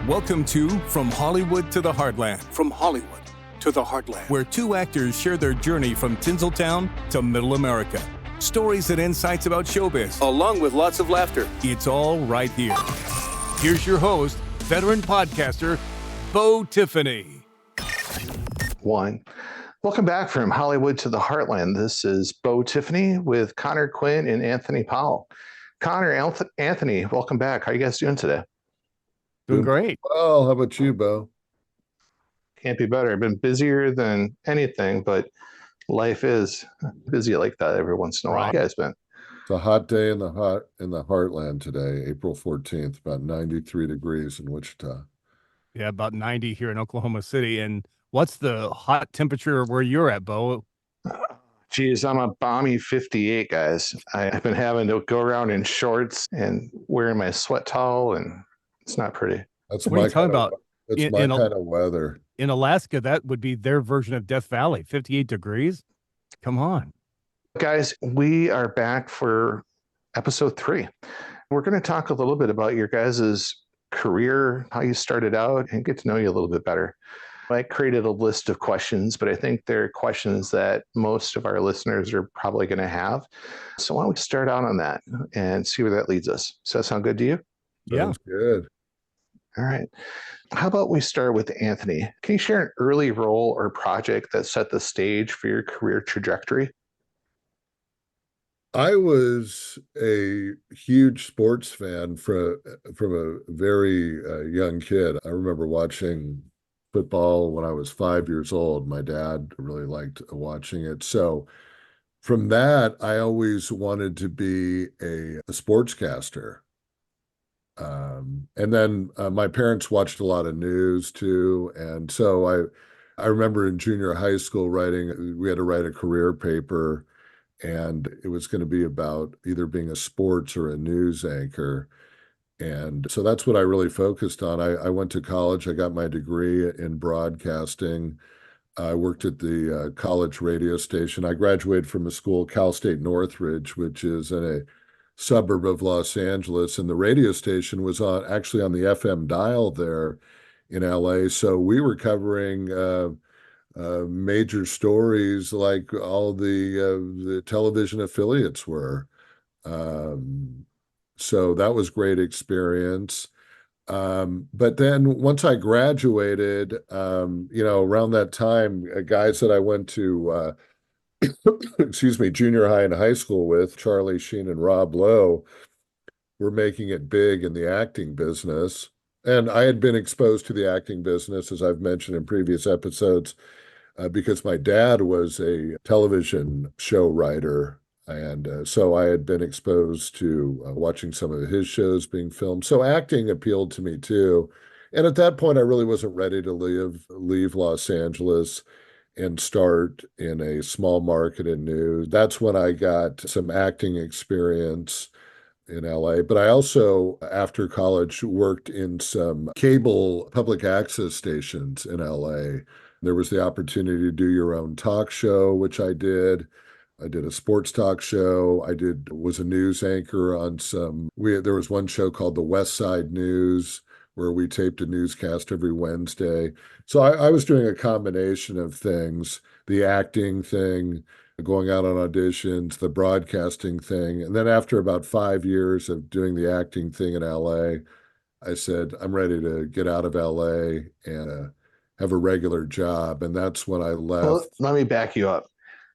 Welcome to From Hollywood to the Heartland. From Hollywood to the Heartland. Where two actors share their journey from Tinseltown to Middle America. Stories and insights about showbiz. Along with lots of laughter. It's all right here. Here's your host, veteran podcaster, Beau Tiffany. Welcome back from Hollywood to the Heartland. This is Beau Tiffany with Connor, Quinn, and Anthony Powell. Connor, Anthony, welcome back. How are you guys doing today? Doing great. Well, how about you, Beau? Can't be better. I've been busier than anything, but life is busy like that every once in a while. How you guys been? It's a hot day in the Heartland today, April 14th, about 93 degrees in Wichita. Yeah, about 90 here in Oklahoma City. And what's the hot temperature where you're at, Beau? Geez, I'm a balmy 58, guys. I've been having to go around in shorts and wearing my sweat towel, and it's not pretty. That's What are you talking about? That's my kind of weather. In Alaska, that would be their version of Death Valley, 58 degrees. Come on. Guys, we are back for episode 3. We're going to talk a little bit about your guys' career, how you started out, and get to know you a little bit better. I created a list of questions, but I think they're questions that most of our listeners are probably going to have. So why don't we start out on that and see where that leads us? Does that sound good to you? Yeah. Sounds good. All right. How about we start with Anthony? Can you share an early role or project that set the stage for your career trajectory? I was a huge sports fan from a very young kid. I remember watching football when I was 5 years old. My dad really liked watching it. So from that, I always wanted to be a sportscaster. And then my parents watched a lot of news too. And so I remember in junior high school we had to write a career paper, and it was going to be about either being a sports or a news anchor. And so that's what I really focused on. I went to college. I got my degree in broadcasting. I worked at the college radio station. I graduated from a school, Cal State Northridge, which is in a suburb of Los Angeles, and the radio station was actually on the FM dial there in LA. So we were covering major stories like all the television affiliates were. So that was great experience. But then once I graduated, around that time, guys that I went to junior high and high school with, Charlie Sheen and Rob Lowe, were making it big in the acting business. And I had been exposed to the acting business, as I've mentioned in previous episodes, because my dad was a television show writer. And so I had been exposed to watching some of his shows being filmed. So acting appealed to me too. And at that point, I really wasn't ready to leave Los Angeles and start in a small market in news. That's when I got some acting experience in LA. But I also, after college, worked in some cable public access stations in LA. There was the opportunity to do your own talk show, which I did. I did a sports talk show. Was a news anchor on there was one show called The West Side News, where we taped a newscast every Wednesday. So I was doing a combination of things, the acting thing, going out on auditions, the broadcasting thing. And then after about 5 years of doing the acting thing in LA, I said, I'm ready to get out of LA and have a regular job. And that's when I left. Well, let me back you up.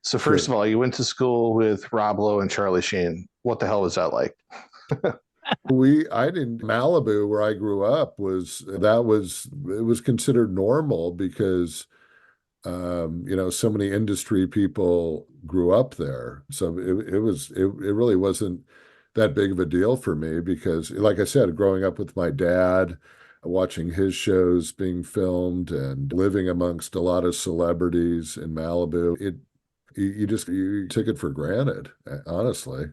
So first of all, you went to school with Rob Lowe and Charlie Sheen. What the hell was that like? Malibu, where I grew up, it was considered normal because so many industry people grew up there. So it really wasn't that big of a deal for me because, like I said, growing up with my dad, watching his shows being filmed and living amongst a lot of celebrities in Malibu, you took it for granted, honestly.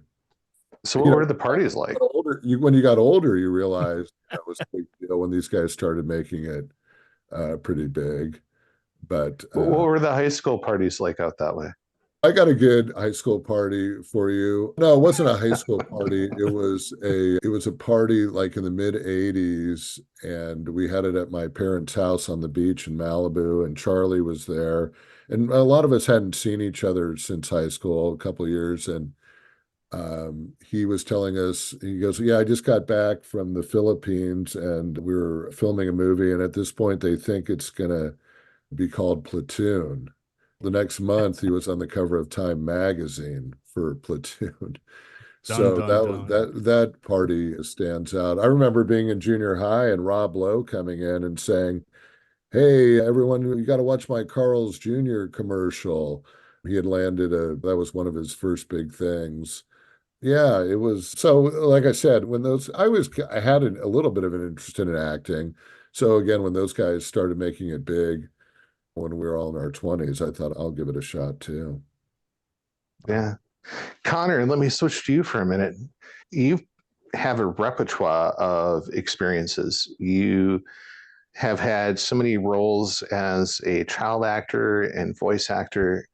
So what were the parties like? When you got older, you realized that was a big deal when these guys started making it pretty big. But what were the high school parties like out that way? I got a good high school party for you. No, it wasn't a high school party. It was a party like in the mid 80s, and we had it at my parents' house on the beach in Malibu, and Charlie was there. And a lot of us hadn't seen each other since high school, a couple of years, and he was telling us, he goes, "Yeah, I just got back from the Philippines and we were filming a movie, and at this point they think it's gonna be called Platoon." The next month, he was on the cover of Time magazine for Platoon. Dun So dun that dun. that party stands out. I remember being in junior high and Rob Lowe coming in and saying, "Hey, everyone, you got to watch my Carl's Jr. commercial." He had landed that was one of his first big things. Yeah, it was. So, like I said, when I had a little bit of an interest in acting. So again, when those guys started making it big, when we were all in our 20s, I thought I'll give it a shot too. Yeah. Connor, let me switch to you for a minute. You have a repertoire of experiences. You have had so many roles as a child actor and voice actor.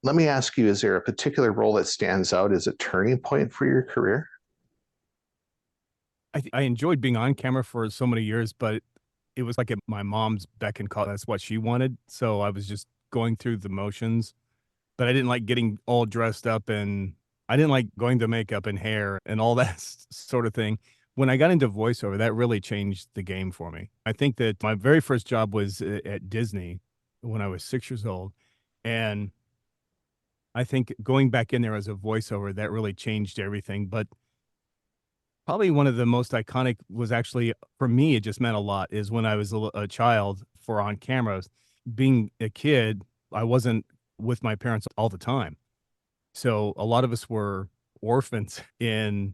Let me ask you, is there a particular role that stands out as a turning point for your career? I enjoyed being on camera for so many years, but it was like at my mom's beck and call. That's what she wanted. So I was just going through the motions, but I didn't like getting all dressed up and I didn't like going to makeup and hair and all that sort of thing. When I got into voiceover, that really changed the game for me. I think that my very first job was at Disney when I was 6 years old. And I think going back in there as a voiceover, that really changed everything. But probably one of the most iconic was actually for me, it just meant a lot is when I was a child for on cameras. Being a kid, I wasn't with my parents all the time. So a lot of us were orphans in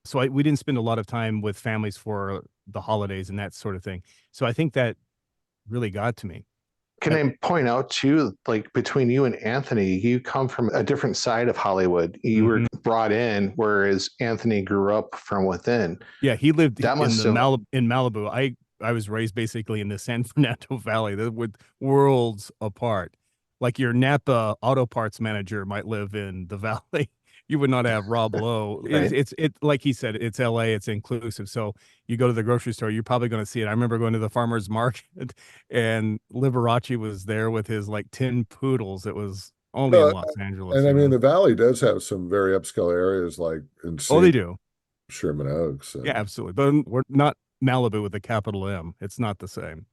so we didn't spend a lot of time with families for the holidays and that sort of thing. So I think that really got to me. Can I point out too, like between you and Anthony, you come from a different side of Hollywood. You were brought in, whereas Anthony grew up from within. Yeah, he lived That in must have in Malibu. I was raised basically in the San Fernando Valley, with worlds apart. Like your Napa auto parts manager might live in the valley. You would not have Rob Lowe. right. It's like he said, it's LA, it's inclusive. So you go to the grocery store, you're probably going to see it. I remember going to the farmer's market and Liberace was there with his like 10 poodles. It was only in No, Los Angeles, and I you mean, know. the Valley does have some very upscale areas like in Oh, they do. Sherman Oaks. Yeah, And absolutely. But we're not Malibu with a capital M. It's not the same.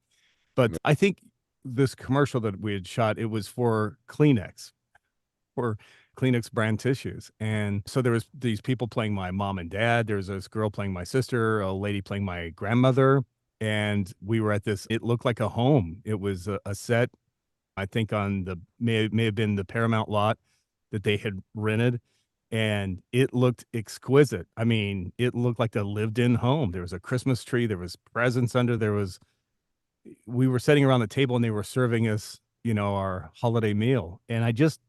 But I think this commercial that we had shot, it was for Kleenex, for Kleenex brand tissues. And so there was these people playing my mom and dad. There was this girl playing my sister, a lady playing my grandmother. And we were at this, it looked like a home. It was a set, I think on the may have been the Paramount lot that they had rented, and it looked exquisite. I mean, it looked like a lived-in home. There was a Christmas tree, there was presents under, there was we were sitting around the table and they were serving us, our holiday meal. And I just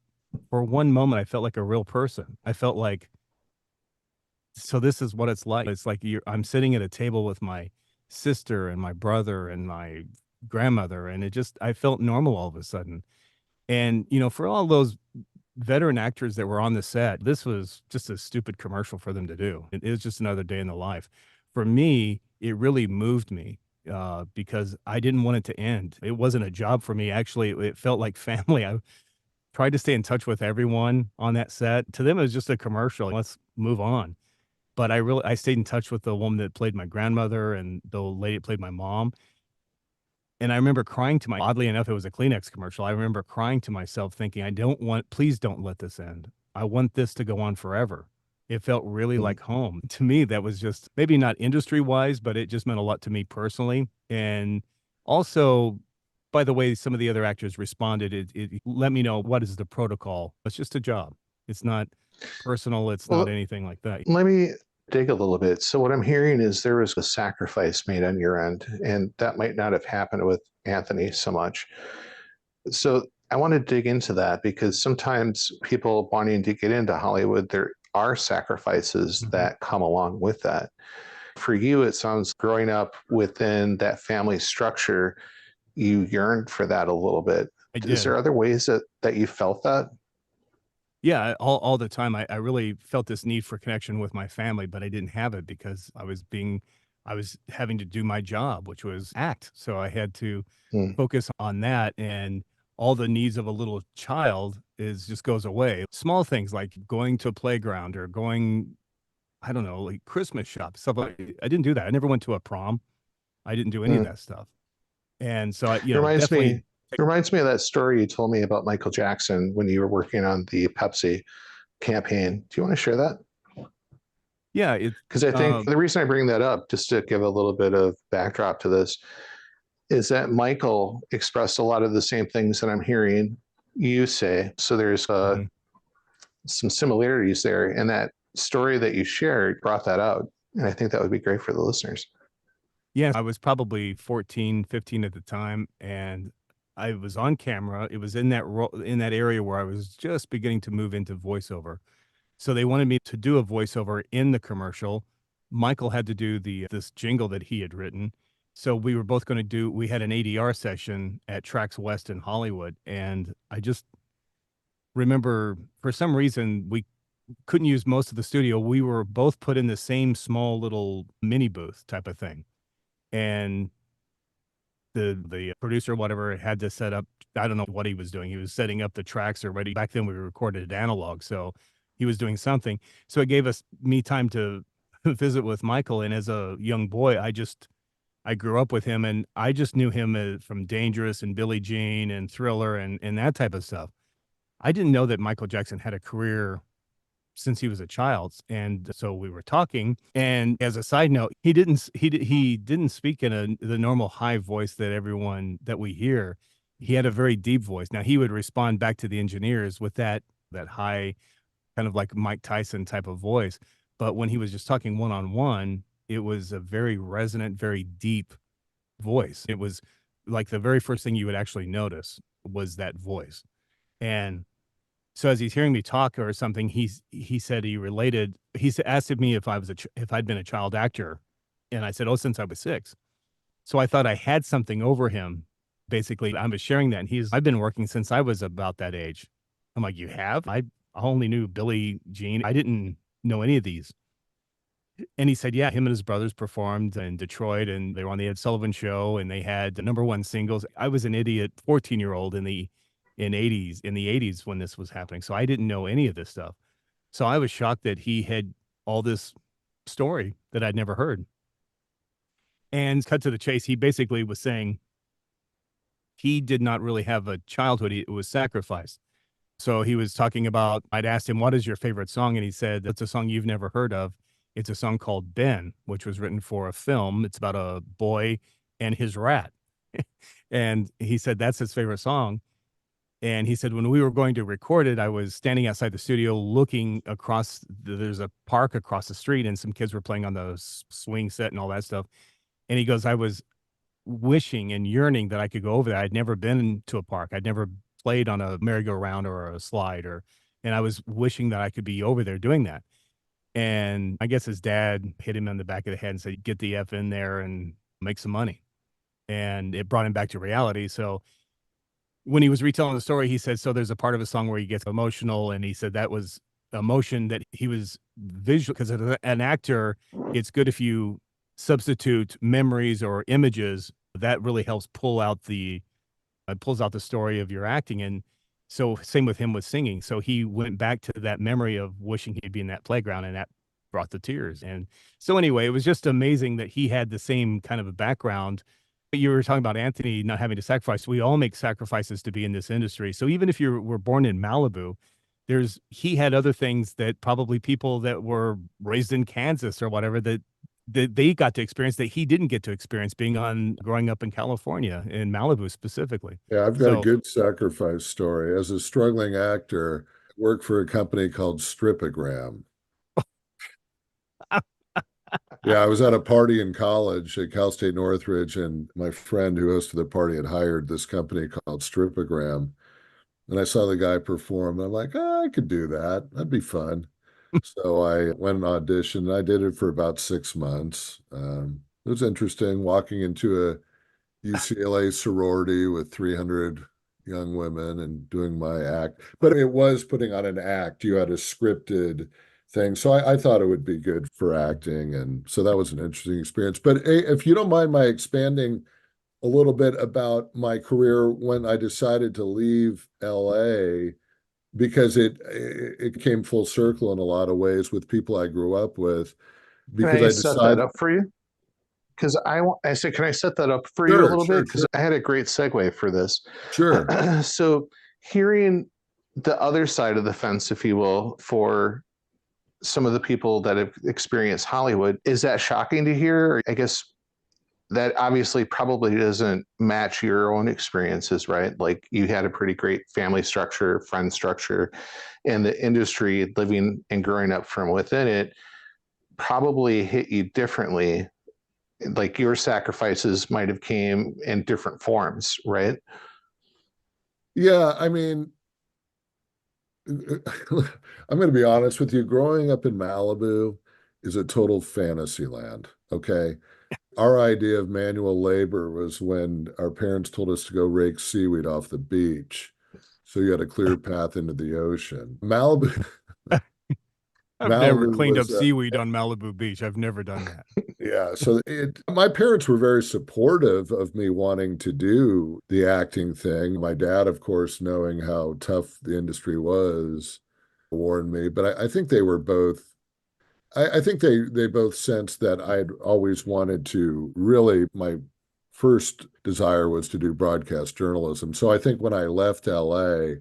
for one moment I felt like a real person. I felt like so this is what it's like. It's like I'm sitting at a table with my sister and my brother and my grandmother, and I felt normal all of a sudden. And, for all those veteran actors that were on the set, this was just a stupid commercial for them to do. It is just another day in the life. For me, it really moved me because I didn't want it to end. It wasn't a job for me. Actually, it felt like family. I tried to stay in touch with everyone on that set. To them, it was just a commercial. Let's move on. But I stayed in touch with the woman that played my grandmother and the lady that played my mom. And I remember crying to oddly enough, it was a Kleenex commercial. I remember crying to myself thinking, please don't let this end. I want this to go on forever. It felt really like home. To me, that was just maybe not industry wise, but it just meant a lot to me personally. And also, by the way, some of the other actors responded, it let me know what is the protocol. It's just a job. It's not personal. It's not anything like that. Let me dig a little bit. So what I'm hearing is there was a sacrifice made on your end, and that might not have happened with Anthony so much. So I want to dig into that because sometimes people wanting to get into Hollywood, there are sacrifices that come along with that. For you, it sounds growing up within that family structure, you yearned for that a little bit. I Is did. there other ways that you felt that? Yeah, all the time. I really felt this need for connection with my family, but I didn't have it because I was having to do my job, which was act. So I had to Mm, focus on that, and all the needs of a little child is just goes away. Small things like going to a playground or going, I don't know, like Christmas shop, stuff like I didn't do that. I never went to a prom. I didn't do any of mm. that stuff. And so It reminds me, definitely it reminds me of that story you told me about Michael Jackson when you were working on the Pepsi campaign. Do you want to share that? yeah, it Because I think um the reason I bring that up, just to give a little bit of backdrop to this, is that Michael expressed a lot of the same things that I'm hearing you say. So there's mhm. some similarities there. And that story that you shared brought that out. And I think that would be great for the listeners. Yeah, I was probably 14, 15 at the time, and I was on camera. It was in in that area where I was just beginning to move into voiceover. So they wanted me to do a voiceover in the commercial. Michael had to do this jingle that he had written. So we were both going to do we had an ADR session at Trax West in Hollywood, and I just remember for some reason we couldn't use most of the studio. We were both put in the same small little mini booth type of thing. And the producer, whatever, had to set up. I don't know what he was doing. He was setting up the tracks or ready. Back then, we recorded analog, so he was doing something. So it gave me time to visit with Michael. And as a young boy, I grew up with him, and I just knew him from Dangerous and Billie Jean and Thriller and that type of stuff. I didn't know that Michael Jackson had a career since he was a child. And so we were talking. And as a side note, he didn't speak in the normal high voice that everyone that we hear. He had a very deep voice. Now he would respond back to the engineers with that high, kind of like Mike Tyson type of voice. But when he was just talking one on one, it was a very resonant, very deep voice. It was like the very first thing you would actually notice was that voice. And so as he's hearing me talk or something, he said asked me if if I'd been a child actor, and I said, "Oh, since I was 6." So I thought I had something over him. Basically, I was sharing that, and I've been working since I was about that age. I'm like, "You have?" I only knew Billie Jean. I didn't know any of these. And he said, yeah, him and his brothers performed in Detroit, and they were on the Ed Sullivan Show, and they had the #1 singles. I was an idiot 14-year-old in the 80s when this was happening. So I didn't know any of this stuff. So I was shocked that he had all this story that I'd never heard. And cut to the chase, he basically was saying he did not really have a childhood. It was sacrificed. So he was talking about, I'd asked him, what is your favorite song? And he said, it's a song you've never heard of. It's a song called Ben, which was written for a film. It's about a boy and his rat. And he said, that's his favorite song. And he said, when we were going to record it, I was standing outside the studio looking across, there's a park across the street, and some kids were playing on the swing set and all that stuff. And he goes, I was wishing and yearning that I could go over there. I'd never been to a park. I'd never played on a merry-go-round or a slide, and I was wishing that I could be over there doing that. And I guess his dad hit him on the back of the head and said, get the F in there and make some money. And it brought him back to reality. So when he was retelling the story, he said, so there's a part of a song where he gets emotional. And he said that was emotion that he was visual, because as an actor, it's good if you substitute memories or images. That really helps pulls out the story of your acting. And so same with him with singing. So he went back to that memory of wishing he'd be in that playground, and that brought the tears. And so anyway, it was just amazing that he had the same kind of a background. You were talking about Anthony not having to sacrifice. We all make sacrifices to be in this industry. So even if you were born in Malibu, he had other things that probably people that were raised in Kansas or whatever that they got to experience that he didn't get to experience growing up in California, in Malibu specifically. Yeah, I've got a So good sacrifice story. As a struggling actor, I worked for a company called Stripogram. Yeah, I was at a party in college at Cal State Northridge, and my friend who hosted the party had hired this company called Stripogram. And I saw the guy perform. And I'm like, oh, I could do that. That'd be fun. So I went and auditioned. I did it for about 6 months. It was interesting walking into a UCLA sorority with 300, young women and doing my act. But it was putting on an act. You had a scripted thing. So I thought it would be good for acting. And so that was an interesting experience. But if you don't mind my expanding a little bit about my career when I decided to leave LA, because it came full circle in a lot of ways with people I grew up with, Can because I I set that decided, up for you? Because I said, can I set that up for you a sure, little sure, bit? Because sure, I had a great segue for this. sure. So hearing the other side of the fence, if you will, for some of the people that have experienced Hollywood, is that shocking to hear? I guess that obviously probably doesn't match your own experiences, right? Like you had a pretty great family structure, friend structure, and the industry living and growing up from within it probably hit you differently. Like your sacrifices might have came in different forms, right? Yeah, I mean, I'm going to be honest with you. Growing up in Malibu is a total fantasy land. Okay. Our idea of manual labor was when our parents told us to go rake seaweed off the beach. So you had a clear path into the ocean. Malibu, I've never Malibu cleaned up was, seaweed on Malibu Beach. I've never done that. yeah. So my parents were very supportive of me wanting to do the acting thing. My dad, of course, knowing how tough the industry was, warned me. But I think they were both. I think they both sensed that I'd always wanted to really. My first desire was to do broadcast journalism. So I think when I left LA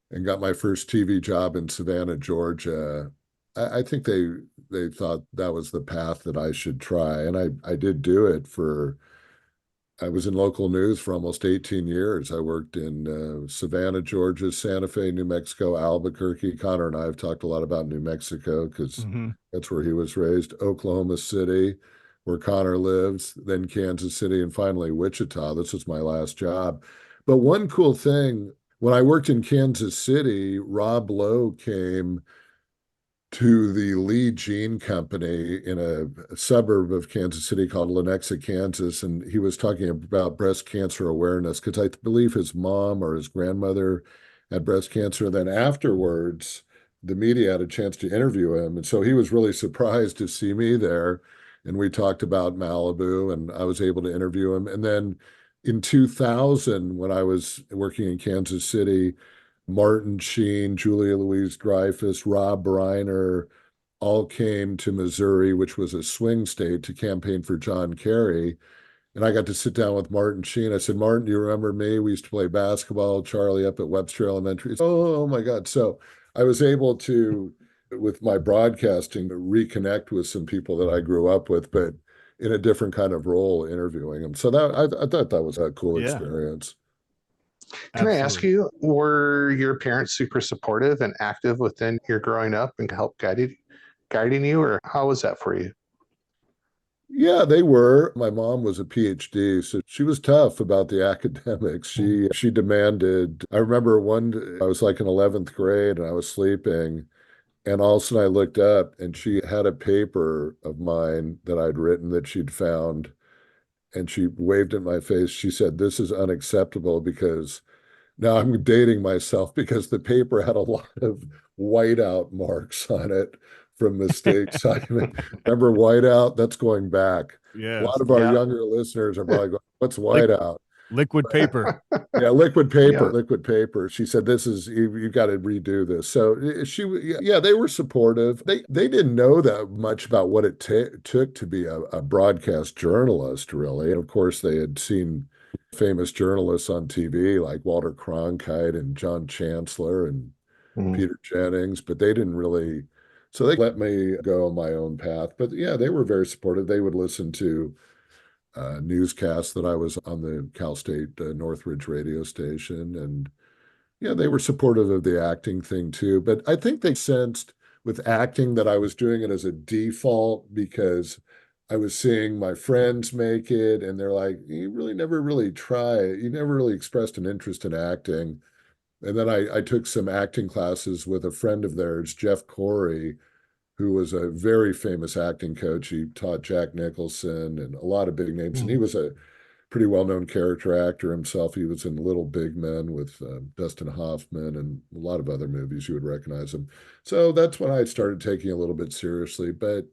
and got my first TV job in Savannah, Georgia, I think they thought that was the path that I should try, and I did do it for. I was in local news for almost 18 years. I worked in Savannah, Georgia, Santa Fe, New Mexico, Albuquerque. Connor and I have talked a lot about New Mexico because Hmm. that's where he was raised. Oklahoma City, where Connor lives, then Kansas City, and finally Wichita. This was my last job. But one cool thing, when I worked in Kansas City, Rob Lowe came to the Lee Jean Company in a suburb of Kansas City called Lenexa, Kansas, and he was talking about breast cancer awareness because I believe his mom or his grandmother had breast cancer. Then afterwards, the media had a chance to interview him, and so he was really surprised to see me there. And we talked about Malibu, and I was able to interview him. And then in 2000, when I was working in Kansas City, Martin Sheen, Julia Louis-Dreyfus, Rob Reiner all came to Missouri, which was a swing state, to campaign for John Kerry. And I got to sit down with Martin Sheen. I said, Martin, do you remember me? We used to play basketball, Charlie, up at Webster Elementary. Oh my God. So I was able to, with my broadcasting, reconnect with some people that I grew up with, but in a different kind of role, interviewing them. So that I thought that was a cool Yeah, experience. Can I ask absolutely. you, were your parents super supportive and active within your growing up and help guiding you, or how was that for you? Yeah, they were. My mom was a PhD, so she was tough about the academics. She demanded. I remember I was like in 11th grade and I was sleeping, and all of a sudden I looked up and she had a paper of mine that I'd written that she'd found, and she waved in my face. She said, "This is unacceptable because." Now I'm dating myself because the paper had a lot of whiteout marks on it from mistakes I made. Remember whiteout? That's going back. A lot Yes. of our Yeah. younger listeners are probably going, "What's Like whiteout?" liquid paper. Yeah, liquid paper, Yeah. liquid paper. She said, "This is you got to redo this." So yeah, they were supportive. They didn't know that much about what it took to be a broadcast journalist, really. And of course, they had seen famous journalists on TV like Walter Cronkite and John Chancellor and Mhm. Peter Jennings, but they didn't really. So they let me go on my own path. But yeah, they were very supportive. They would listen to newscast that I was on the Cal State Northridge radio station. And yeah, they were supportive of the acting thing too. But I think they sensed with acting that I was doing it as a default because I was seeing my friends make it. And they're like, you really never really try it. You never really expressed an interest in acting. And then I took some acting classes with a friend of theirs, Jeff Corey, who was a very famous acting coach. He taught Jack Nicholson and a lot of big names. And he Mhm. was a pretty well-known character actor himself. He was in Little Big Men with Dustin Hoffman and a lot of other movies. You would recognize him. So that's when I started taking a little bit seriously. But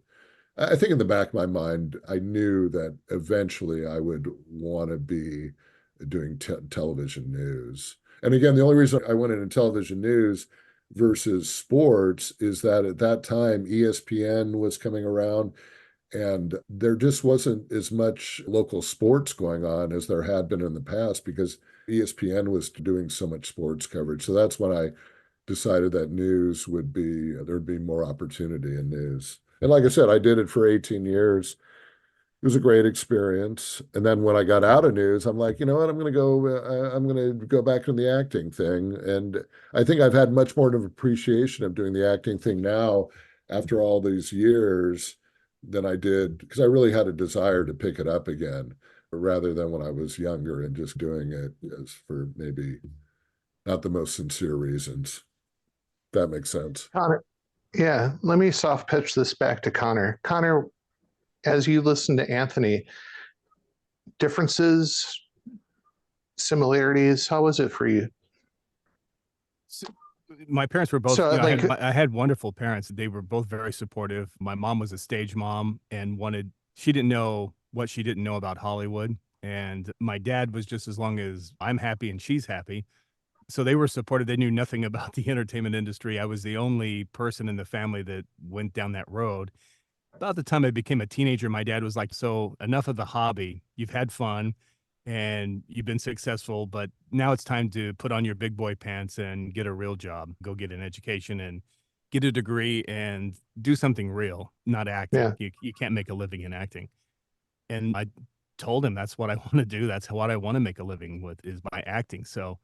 I think in the back of my mind, I knew that eventually I would want to be doing television news. And again, the only reason I went into television news versus sports is that at that time, ESPN was coming around and there just wasn't as much local sports going on as there had been in the past because ESPN was doing so much sports coverage. So that's when I decided that news would be, there'd be more opportunity in news. And like I said, I did it for 18 years. It was a great experience. And then when I got out of news, I'm like, you know what, I'm going to go back into the acting thing. And I think I've had much more of an appreciation of doing the acting thing now after all these years than I did, because I really had a desire to pick it up again rather than when I was younger and just doing it as for maybe not the most sincere reasons. That makes sense. Connor, yeah, let me soft pitch this back to Connor. Connor, as you listen to Anthony, differences, similarities, how was it for you? My parents were both, So, I had wonderful parents. They were both very supportive. My mom was a stage mom and she didn't know what she didn't know about Hollywood. And my dad was just as long as I'm happy and she's happy. So they were supportive. They knew nothing about the entertainment industry. I was the only person in the family that went down that road. About the time I became a teenager, my dad was like, so enough of the hobby. You've had fun and you've been successful, but now it's time to put on your big boy pants and get a real job, go get an education and get a degree and do something real, not acting. Yeah. You can't make a living in acting. And I told him that's what I want to do. That's what I want to make a living with is by acting. So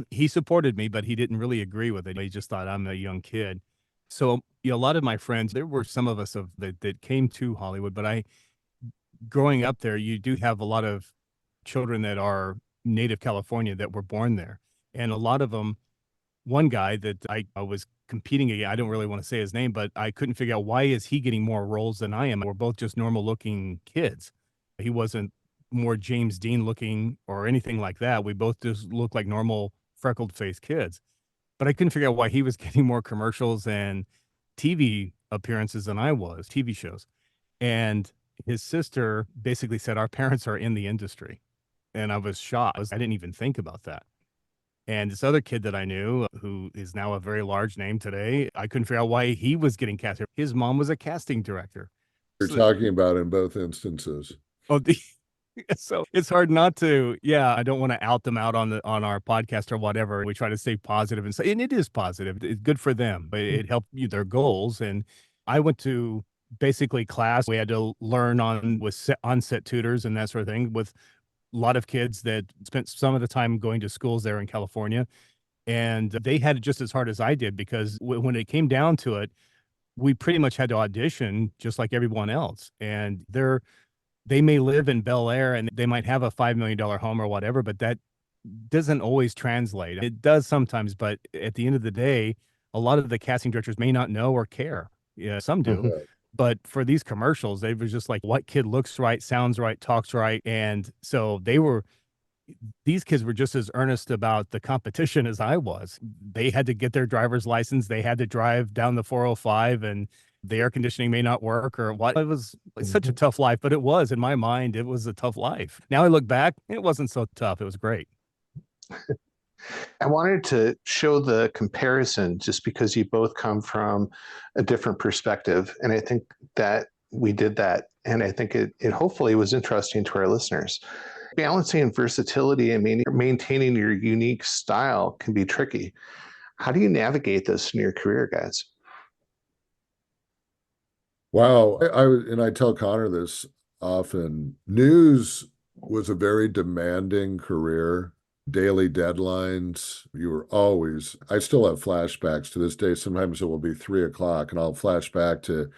he supported me, but he didn't really agree with it. He just thought I'm a young kid. So, a lot of my friends, there were some of us that came to Hollywood, but growing up there, you do have a lot of children that are native California that were born there. And a lot of them, one guy that I was competing against, I don't really want to say his name, but I couldn't figure out why is he getting more roles than I am. We're both just normal looking kids. He wasn't more James Dean looking or anything like that. We both just looked like normal freckled faced kids. But I couldn't figure out why he was getting more commercials and TV appearances than I was, TV shows. And his sister basically said, our parents are in the industry. And I was shocked. I didn't even think about that. And this other kid that I knew, who is now a very large name today, I couldn't figure out why he was getting cast. His mom was a casting director. You're talking about in both instances. Oh, so it's hard not to. Yeah, I don't want to out them out on our podcast or whatever. We try to stay positive and say, and it is positive. It's good for them, but it helped you their goals. And I went to basically class. We had to learn on set tutors and that sort of thing with a lot of kids that spent some of the time going to schools there in California, and they had it just as hard as I did because when it came down to it, we pretty much had to audition just like everyone else, and they may live in Bel Air and they might have a $5 million home or whatever, but that doesn't always translate. It does sometimes, but at the end of the day, a lot of the casting directors may not know or care. Yeah, some do. Mhm. But for these commercials, they were just like, what kid looks right, sounds right, talks right. And so these kids were just as earnest about the competition as I was. They had to get their driver's license. They had to drive down the 405 and the air conditioning may not work or what. It was such a tough life, but it was, in my mind, it was a tough life. Now I look back, it wasn't so tough. It was great. I wanted to show the comparison just because you both come from a different perspective. And I think that we did that. And I think it hopefully was interesting to our listeners. Balancing versatility and maintaining your unique style can be tricky. How do you navigate this in your career, guys? Wow. I tell Connor this often. News was a very demanding career, daily deadlines. I still have flashbacks to this day. Sometimes it will be 3:00 and I'll flash back to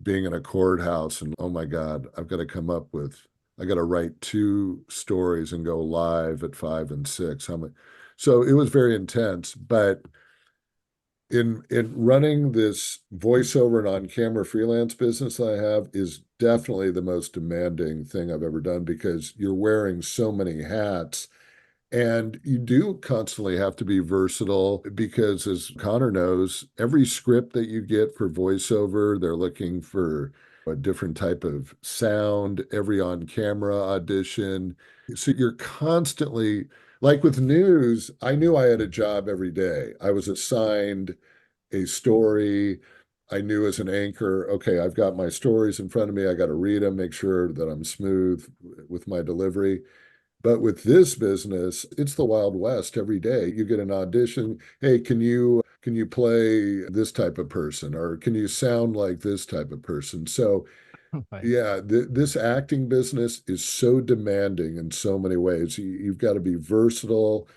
being in a courthouse and, oh my God, I got to write 2 stories and go live at 5 and 6. So it was very intense, but In running this voiceover and on-camera freelance business I have is definitely the most demanding thing I've ever done because you're wearing so many hats. And you do constantly have to be versatile because, as Connor knows, every script that you get for voiceover, they're looking for a different type of sound, every on-camera audition. So you're constantly, like with news, I knew I had a job every day. I was assigned a story. I knew as an anchor, okay, I've got my stories in front of me. I got to read them, make sure that I'm smooth with my delivery. But with this business, it's the Wild West every day. You get an audition. Hey, can you play this type of person, or can you sound like this type of person? So Right. yeah, this acting business is so demanding in so many ways. You've got to be versatile.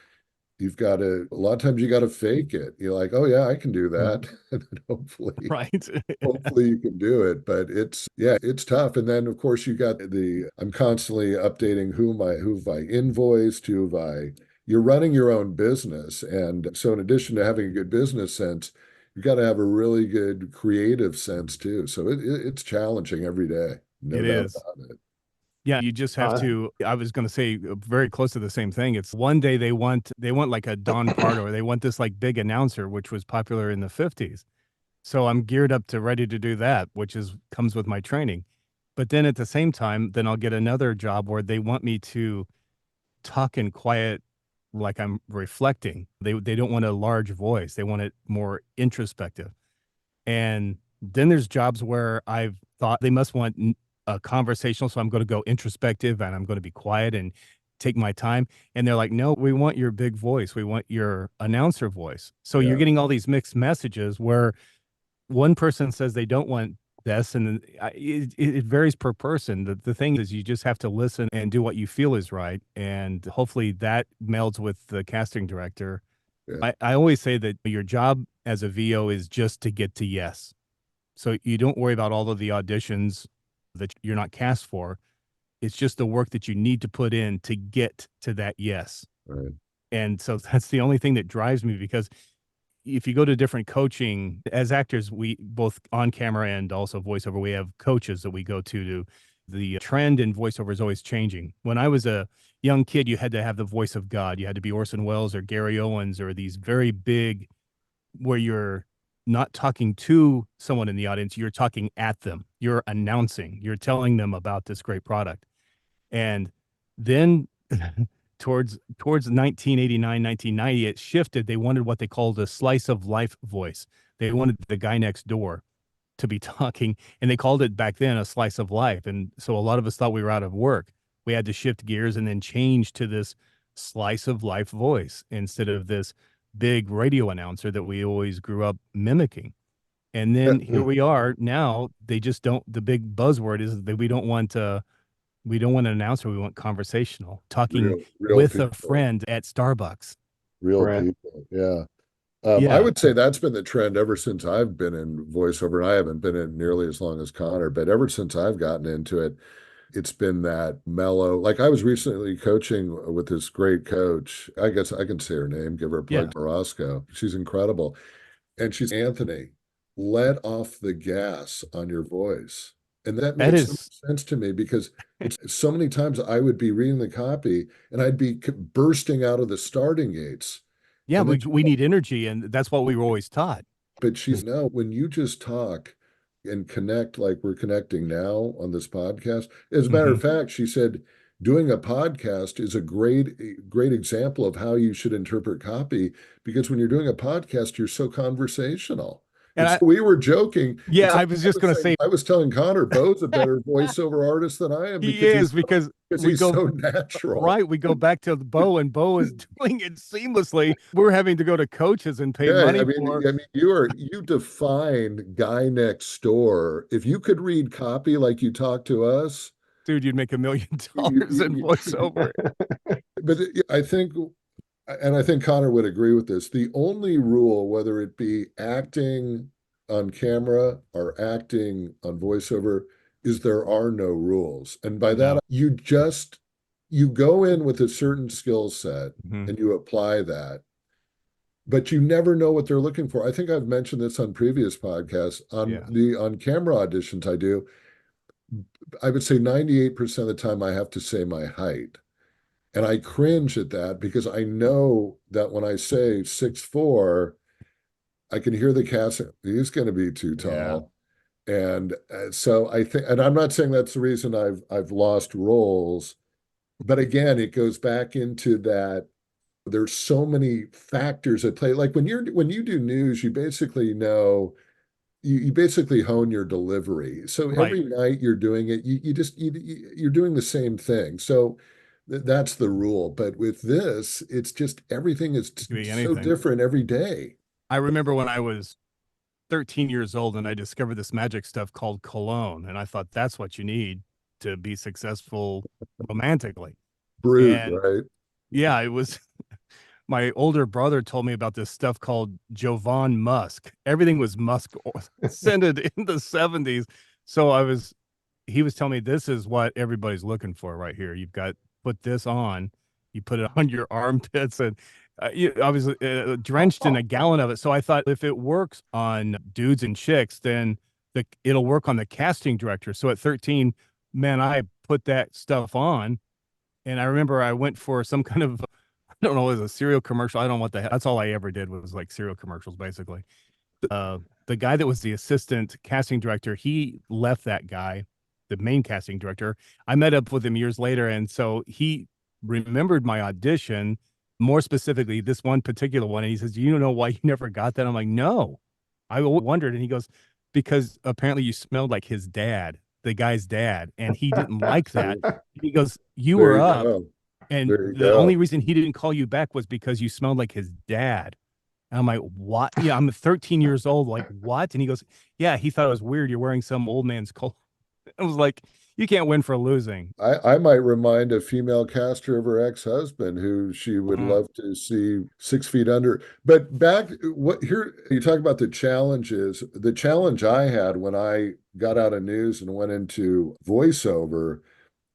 You've got to, a lot of times you got to fake it. You're like, oh yeah, I can do that. And then Right. hopefully you can do it. But it's tough. And then of course you got I'm constantly updating who've I invoiced, you're running your own business. And so in addition to having a good business sense, you got to have a really good creative sense too. So it's challenging every day, no It doubt is. about it. Yeah, you just have to. I was going to say very close to the same thing. It's one day they want like a Don Pardo, or they want this like big announcer, which was popular in the 50s. So I'm geared up to ready to do that, which is comes with my training. But then at the same time, then I'll get another job where they want me to talk in quiet, like I'm reflecting. They don't want a large voice. They want it more introspective. And then there's jobs where I've thought they must want a conversational, so I'm going to go introspective and I'm going to be quiet and take my time. And they're like, no, we want your big voice. We want your announcer voice. So you're Yeah, getting all these mixed messages where one person says they don't want this, and then it varies per person. The thing is, you just have to listen and do what you feel is right, and hopefully that melds with the casting director. yeah, I always say that your job as a VO is just to get to yes. So you don't worry about all of the auditions that you're not cast for. It's just the work that you need to put in to get to that yes. right. And so that's the only thing that drives me, because if you go to different coaching as actors, we both on camera and also voiceover, we have coaches that we go to. The trend in voiceover is always changing. When I was a young kid, you had to have the voice of God. You had to be Orson Welles or Gary Owens or these very big, where you're not talking to someone in the audience, you're talking at them. You're announcing, you're telling them about this great product. And then towards 1989, 1990, it shifted. They wanted what they called a slice of life voice. They wanted the guy next door to be talking, and they called it back then a slice of life. And so a lot of us thought we were out of work. We had to shift gears and then change to this slice of life voice instead of this big radio announcer that we always grew up mimicking. And then here we are now. They just don't. The big buzzword is that we don't want an announcer. We want conversational, talking Real with a people, friend at Starbucks. real Right. people. Yeah. I Yeah. would say that's been the trend ever since I've been in voiceover. And I haven't been in nearly as long as Connor, but ever since I've gotten into it, it's been that mellow. Like I was recently coaching with this great coach. I guess I can say her name, give her a Yeah. plug, Roscoe. She's incredible. And she's Anthony, let off the gas on your voice. And that That made so much is, sense to me because it's so many times I would be reading the copy and I'd be bursting out of the starting gates. yeah, And then we need energy. And that's what we were always taught. but she's no, when you just talk and connect like we're connecting now on this podcast. As a matter Mm-hmm. of fact, she said doing a podcast is a great example of how you should interpret copy because when you're doing a podcast, you're so conversational. And And so we were joking. yeah, It's like I was just going to say, I was telling Connor, Bo's a better voiceover artist than I am he is, because because we he's go so natural. right. We go back to Beau, and Beau is doing it seamlessly. We're having to go to coaches and pay Yeah, money for. I mean, you define guy next door. If you could read copy like you talk to us, Dude, you'd make $1 million you, in you, voiceover. but I think, and I think Connor would agree with this. The only rule, whether it be acting on camera or acting on voiceover, is there are no rules. And by that, No. you go in with a certain skill set Mhm. and you apply that. but you never know what they're looking for. I think I've mentioned this on previous podcasts. On the on camera auditions I do, I would say 98% of the time I have to say my height. And I cringe at that because I know that when I say 6'4", I can hear the cast, he's going to be too tall. And so I think, and I'm not saying that's the reason I've lost roles, but again, it goes back into that there's so many factors at play. Like when you do news, you basically know you basically hone your delivery. So every night you're doing it, you're doing the same thing. So that's the rule. But with this, it's just everything is so different every day. I remember when I was 13 years old and I discovered this magic stuff called Cologne, and I thought that's what you need to be successful romantically. Brute, right? Yeah, it was. My older brother told me about this stuff called Jovan Musk. Everything was Musk scented in the 70s. So he was telling me this is what everybody's looking for right here. You've got put this on, you put it on your armpits, and you obviously drenched in a gallon of it. So I thought if it works on dudes and chicks, then it'll work on the casting director. So at 13, man, I put that stuff on, and I remember I went for some kind of, I don't know, it was a cereal commercial. I don't know what the heck. That's all I ever did was like cereal commercials, basically. The guy that was the assistant casting director, he left that guy, the main casting director. I met up with him years later, and so he remembered my audition, more specifically this one particular one, and he says, "Do you know why you never got that?" I'm like, "No, I wondered." And he goes, "Because apparently you smelled like his dad, the guy's dad, and he didn't like that." He goes, "You were up." And the only reason he didn't call you back was because you smelled like his dad. And I'm like, what? Yeah, I'm 13 years old. Like, what? And he goes, yeah, he thought it was weird. You're wearing some old man's coat. I was like, you can't win for losing. I might remind a female caster of her ex-husband who she would love to see 6 feet under. But here, you talk about the challenges. The challenge I had when I got out of news and went into voiceover.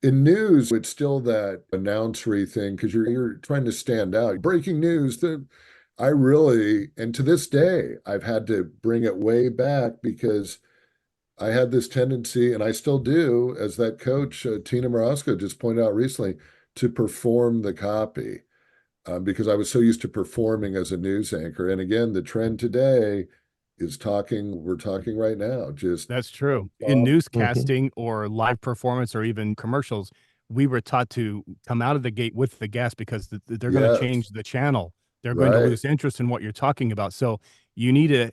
In news, it's still that announcery thing because you're trying to stand out. Breaking news, and to this day, I've had to bring it way back because I had this tendency, and I still do, as that coach, Tina Marosco, just pointed out recently, to perform the copy because I was so used to performing as a news anchor. And again, the trend today is we're talking right now. That's true. In newscasting or live performance or even commercials, we were taught to come out of the gate with the gas because they're going to change the channel. They're going to lose interest in what you're talking about. So you need an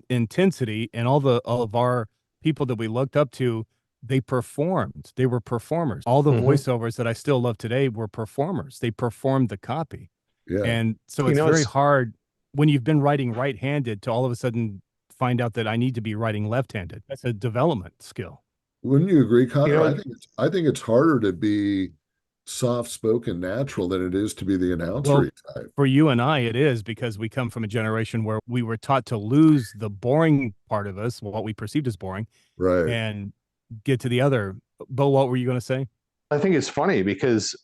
intensity, and all of our people that we looked up to, they performed. They were performers. All the voiceovers that I still love today were performers. They performed the copy. Yeah. And so it's very hard when you've been writing right-handed to all of a sudden find out that I need to be writing left-handed. That's a development skill. Wouldn't you agree, Connor? I think it's harder to be soft-spoken natural than it is to be the announcer type. For you and I, it is, because we come from a generation where we were taught to lose the boring part of us, what we perceived as boring, and get to the other. Beau, what were you going to say? I think it's funny because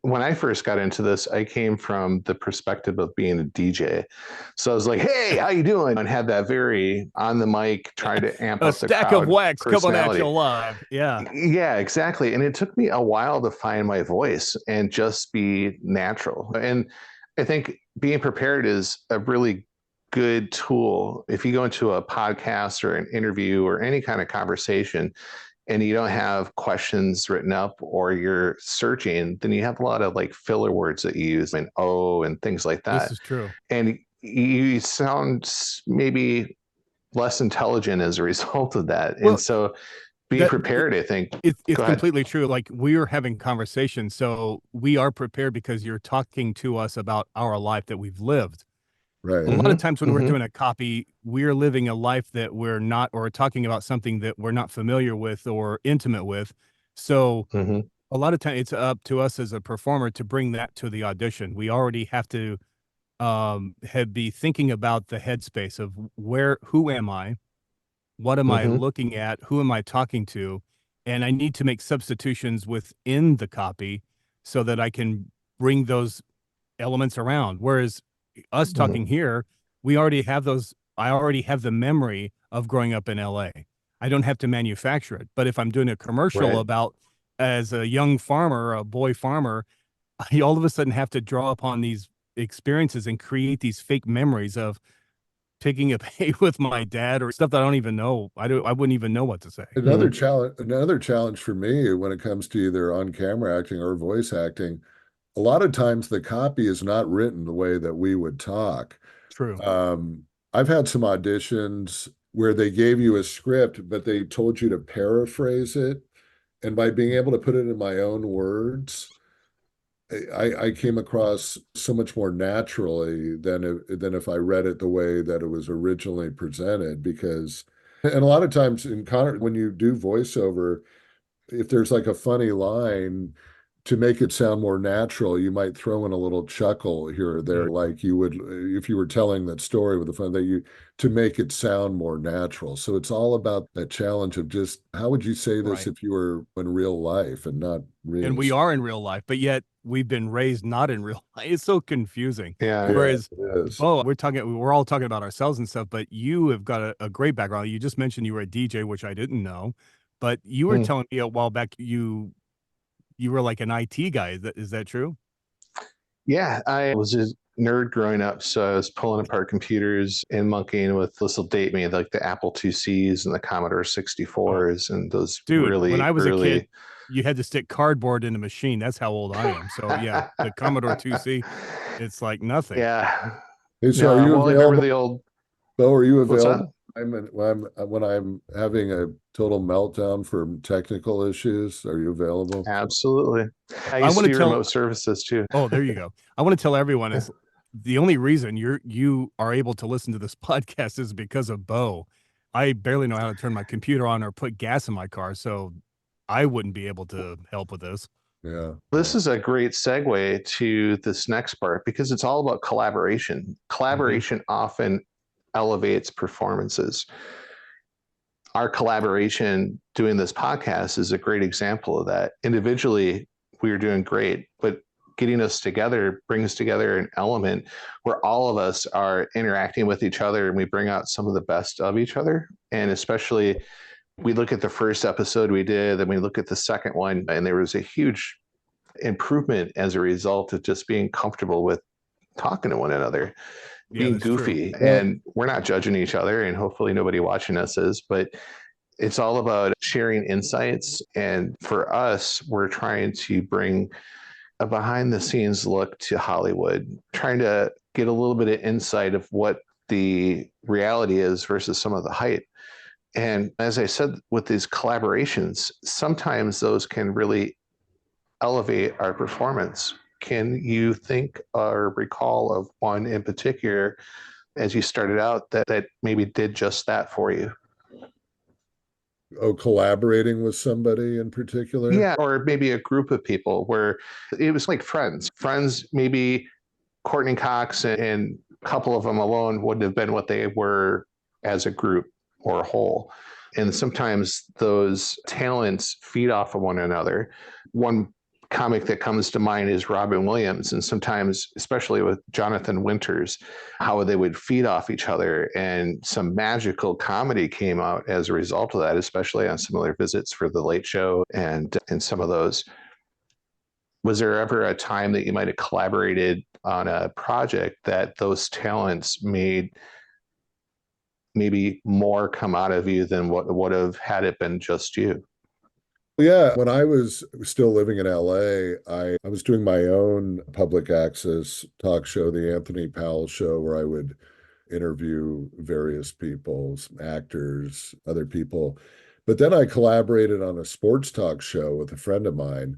when I first got into this, I came from the perspective of being a DJ. So I was like, hey, how you doing? And had that very on the mic, trying to amp up the crowd. A stack of wax coming at you live. Yeah. Yeah, exactly. And it took me a while to find my voice and just be natural. And I think being prepared is a really good tool. If you go into a podcast or an interview or any kind of conversation, and you don't have questions written up or you're searching, then you have a lot of like filler words that you use and and things like that. This is true. And you sound maybe less intelligent as a result of that. Well, and so being prepared, I think it's completely true. Like, we're having conversations, so we are prepared because you're talking to us about our life that we've lived. Right. A lot of times when we're doing a copy, we're living a life that we're not, or talking about something that we're not familiar with or intimate with. So a lot of times it's up to us as a performer to bring that to the audition. We already have to be thinking about the headspace of who am I? What am I looking at? Who am I talking to? And I need to make substitutions within the copy so that I can bring those elements around. Whereas us talking here, we already have those. I already have the memory of growing up in LA. I don't have to manufacture it. But if I'm doing a commercial Right. about as a young farmer, a boy farmer, I all of a sudden have to draw upon these experiences and create these fake memories of taking a pay with my dad or stuff that I don't even know. I wouldn't even know what to say. Another challenge for me when it comes to either on camera acting or voice acting, a lot of times the copy is not written the way that we would talk. True. I've had some auditions where they gave you a script, but they told you to paraphrase it. And by being able to put it in my own words, I came across so much more naturally than if I read it the way that it was originally presented. Because, and a lot of times when you do voiceover, if there's like a funny line, to make it sound more natural, you might throw in a little chuckle here or there, like you would if you were telling that story with the fun that you to make it sound more natural. So it's all about that challenge of just how would you say this Right. if you were in real life and not real. And we are in real life, but yet we've been raised not in real life. It's so confusing. Yeah. Whereas, it is. Beau, we're all talking about ourselves and stuff, but you have got a great background. You just mentioned you were a DJ, which I didn't know, but you were telling me a while back you were like an IT guy. Is that true? Yeah, I was a nerd growing up, so I was pulling apart computers and monkeying with, this will date me, like the Apple IICs and the Commodore 64s and those Dude, really when I was early. a kid, you had to stick cardboard in a machine. That's how old I am. So yeah, the Commodore 2C, it's like nothing. Yeah. Hey, so No, are you well, I available? remember the old. Beau, are you What's available? that? When I'm having a total meltdown from technical issues, are you available? Absolutely. I I used want to to do tell. remote services too. Oh, there you go. I want to tell everyone is the only reason you are able to listen to this podcast is because of Beau. I barely know how to turn my computer on or put gas in my car, so I wouldn't be able to help with this. Yeah. This is a great segue to this next part because it's all about collaboration. Collaboration often elevates performances. Our collaboration doing this podcast is a great example of that. Individually, we are doing great, but getting us together brings together an element where all of us are interacting with each other and we bring out some of the best of each other. And especially, we look at the first episode we did, then we look at the second one, and there was a huge improvement as a result of just being comfortable with talking to one another, Yeah, being that's true. goofy. And we're not judging each other, and hopefully nobody watching us is, but it's all about sharing insights. And for us, we're trying to bring a behind the scenes look to Hollywood, trying to get a little bit of insight of what the reality is versus some of the hype. And as I said, with these collaborations, sometimes those can really elevate our performance. Can you think or recall of one in particular as you started out that maybe did just that for you? Oh, collaborating with somebody in particular? Yeah, or maybe a group of people where it was like friends. Friends, maybe Courtney Cox and a couple of them alone wouldn't have been what they were as a group or a whole. And sometimes those talents feed off of one another. One comic that comes to mind is Robin Williams, and sometimes, especially with Jonathan Winters, how they would feed off each other, and some magical comedy came out as a result of that, especially on some of their visits for the Late Show and some of those. Was there ever a time that you might have collaborated on a project that those talents made maybe more come out of you than what would have had it been just you? Yeah, when I was still living in LA, I was doing my own public access talk show, the Anthony Powell show, where I would interview various people, actors, other people. But then I collaborated on a sports talk show with a friend of mine.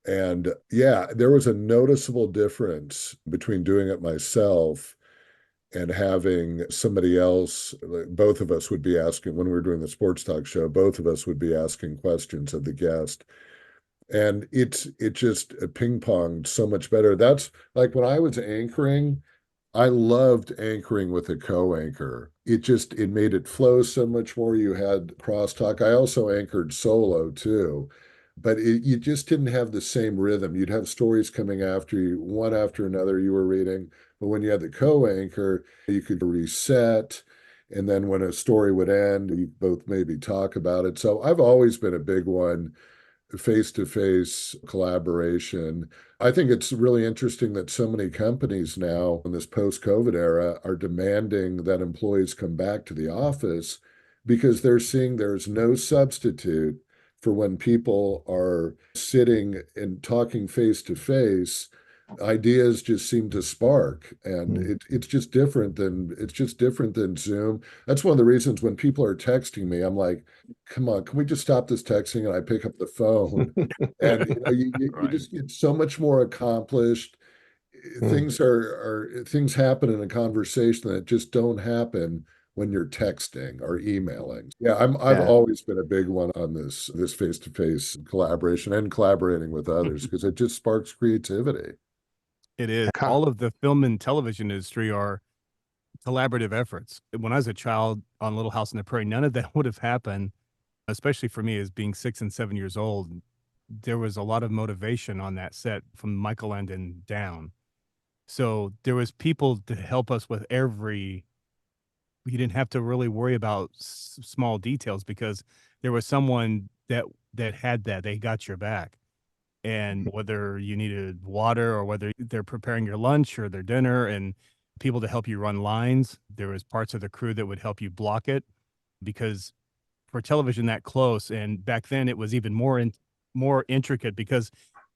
And yeah, there was a noticeable difference between doing it myself and having somebody else. Both of us would be asking, when we were doing the sports talk show, both of us would be asking questions of the guest. And it just ping-ponged so much better. That's like when I was anchoring, I loved anchoring with a co-anchor. It made it flow so much more. You had crosstalk. I also anchored solo too. but you just didn't have the same rhythm. You'd have stories coming after you, one after another you were reading. But when you had the co-anchor, you could reset. And then when a story would end, you both maybe talk about it. So I've always been a big one, face-to-face collaboration. I think it's really interesting that so many companies now in this post-COVID era are demanding that employees come back to the office because they're seeing there's no substitute for when people are sitting and talking face-to-face. Ideas just seem to spark, and it's just different than Zoom. That's one of the reasons when people are texting me, I'm like, come on, can we just stop this texting? And I pick up the phone, and you Right. just get so much more accomplished. Things happen in a conversation that just don't happen when you're texting or emailing. Yeah, I've Yeah. always been a big one on this face-to-face collaboration and collaborating with others because it just sparks creativity. It is. All of the film and television industry are collaborative efforts. When I was a child on Little House on the Prairie, none of that would have happened, especially for me as being 6 and 7 years old. There was a lot of motivation on that set from Michael Landon down. So there was people to help us with we didn't have to really worry about small details because there was someone that had that. They got your back. And whether you needed water or whether they're preparing your lunch or their dinner, and people to help you run lines. There was parts of the crew that would help you block it, because for television that close, and back then it was even more intricate because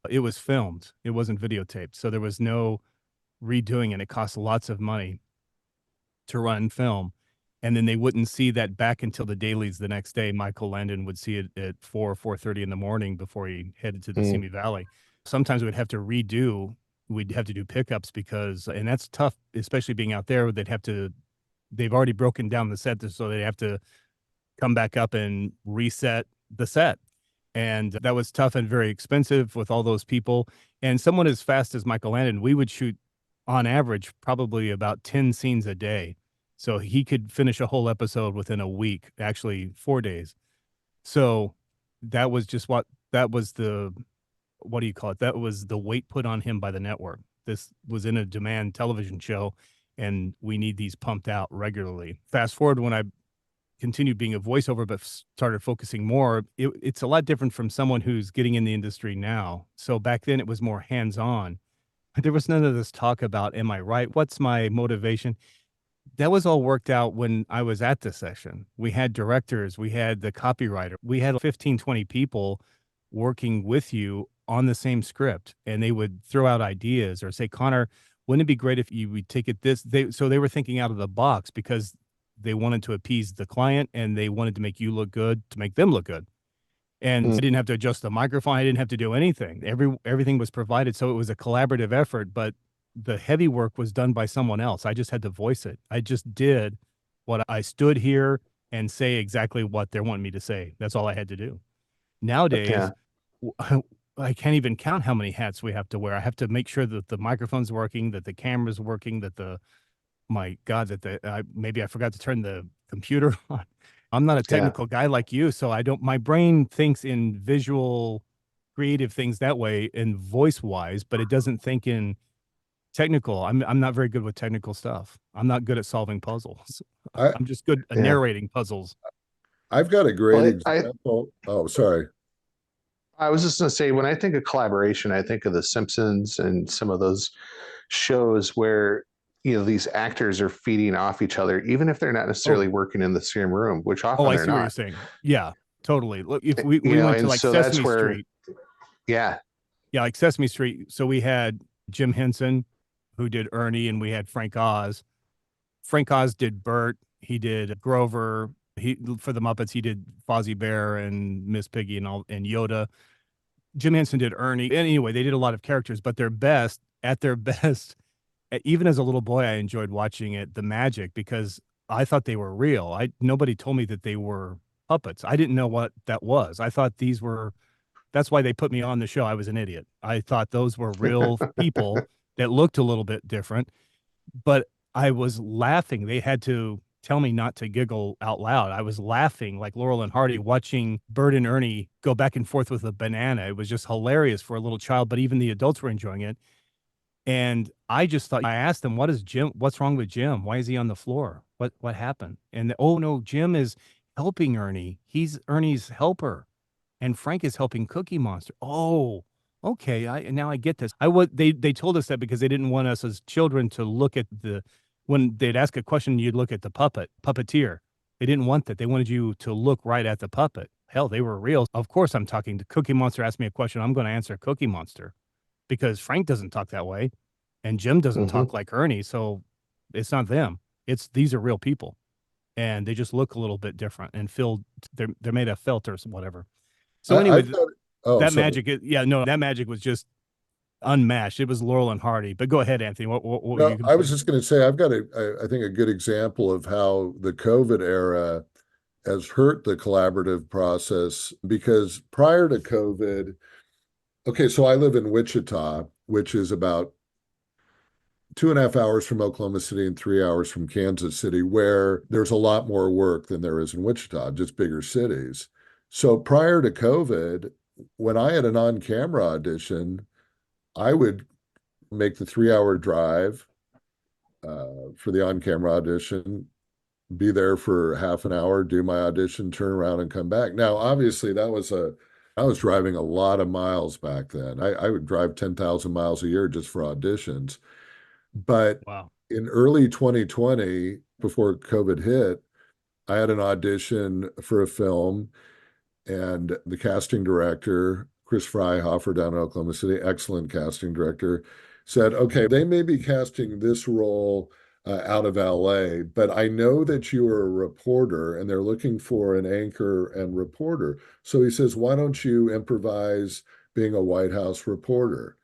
it was filmed. It wasn't videotaped. So there was no redoing, and it cost lots of money to run film. And then they wouldn't see that back until the dailies the next day. Michael Landon would see it at 4:30 in the morning before he headed to the Simi Valley. Sometimes we'd have to do pickups and that's tough, especially being out there. They've already broken down the set, so they'd have to come back up and reset the set. And that was tough and very expensive with all those people. And someone as fast as Michael Landon, we would shoot on average probably about 10 scenes a day. So he could finish a whole episode within a week, actually 4 days. So that was what do you call it? That was the weight put on him by the network. This was in a demand television show, and we need these pumped out regularly. Fast forward when I continued being a voiceover, but started focusing more, it's a lot different from someone who's getting in the industry now. So back then it was more hands-on. There was none of this talk about, am I right? What's my motivation? That was all worked out when I was at the session. We had directors, we had the copywriter, we had 15, 20 people working with you on the same script, and they would throw out ideas or say, Connor, wouldn't it be great if you would take it this? So they were thinking out of the box because they wanted to appease the client and they wanted to make you look good to make them look good. And I didn't have to adjust the microphone. I didn't have to do anything. Everything was provided. So it was a collaborative effort, but the heavy work was done by someone else. I just had to voice it. I just did what I stood here and say exactly what they want me to say. That's all I had to do. Nowadays, I can't even count how many hats we have to wear. I have to make sure that the microphone's working, that the camera's working, maybe I forgot to turn the computer on. I'm not a technical guy like you, so my brain thinks in visual, creative things that way and voice wise, but it doesn't think in technical. I'm not very good with technical stuff. I'm not good at solving puzzles. I'm just good at narrating puzzles. I've got a great example. Oh, sorry. I was just going to say, when I think of collaboration, I think of The Simpsons and some of those shows where, these actors are feeding off each other, even if they're not necessarily working in the same room, which often I they're see not. what you're saying. Yeah, totally. Look, if we went to like Sesame Street. Yeah, like Sesame Street. So we had Jim Henson, who did Ernie, and we had Frank Oz. Frank Oz did Bert. He did Grover. For the Muppets, he did Fozzie Bear and Miss Piggy and Yoda. Jim Henson did Ernie. And anyway, they did a lot of characters, but at their best, even as a little boy, I enjoyed watching it, the magic, because I thought they were real. Nobody told me that they were puppets. I didn't know what that was. I thought that's why they put me on the show. I was an idiot. I thought those were real people that looked a little bit different, but I was laughing. They had to tell me not to giggle out loud. I was laughing like Laurel and Hardy watching Bert and Ernie go back and forth with a banana. It was just hilarious for a little child, but even the adults were enjoying it. And I just thought, I asked them, what's wrong with Jim? Why is he on the floor? What happened? And oh no, Jim is helping Ernie. He's Ernie's helper. And Frank is helping Cookie Monster. Oh, okay. Now I get this. They told us that because they didn't want us as children to look at when they'd ask a question, you'd look at the puppeteer. They didn't want that. They wanted you to look right at the puppet. Hell, they were real. Of course, I'm talking to Cookie Monster. Asked me a question. I'm going to answer Cookie Monster because Frank doesn't talk that way, and Jim doesn't talk like Ernie. So it's not them. These are real people, and they just look a little bit different and feel they're made of felt or whatever. So anyway, that magic was just unmatched. It was Laurel and Hardy. But go ahead, Anthony. What were you? I was just going to say, I've got I think a good example of how the COVID era has hurt the collaborative process, because prior to COVID, okay, so I live in Wichita, which is about 2.5 hours from Oklahoma City and 3 hours from Kansas City, where there's a lot more work than there is in Wichita, just bigger cities. So prior to COVID, when I had an on-camera audition, I would make the 3-hour drive for the on-camera audition, be there for half an hour, do my audition, turn around and come back. Now, obviously, I was driving a lot of miles back then. I would drive 10,000 miles a year just for auditions. But wow. In early 2020, before COVID hit, I had an audition for a film, and the casting director, Chris Freihofer down in Oklahoma City, excellent casting director, said, okay, they may be casting this role out of LA, but I know that you are a reporter and they're looking for an anchor and reporter. So he says, why don't you improvise being a White House reporter?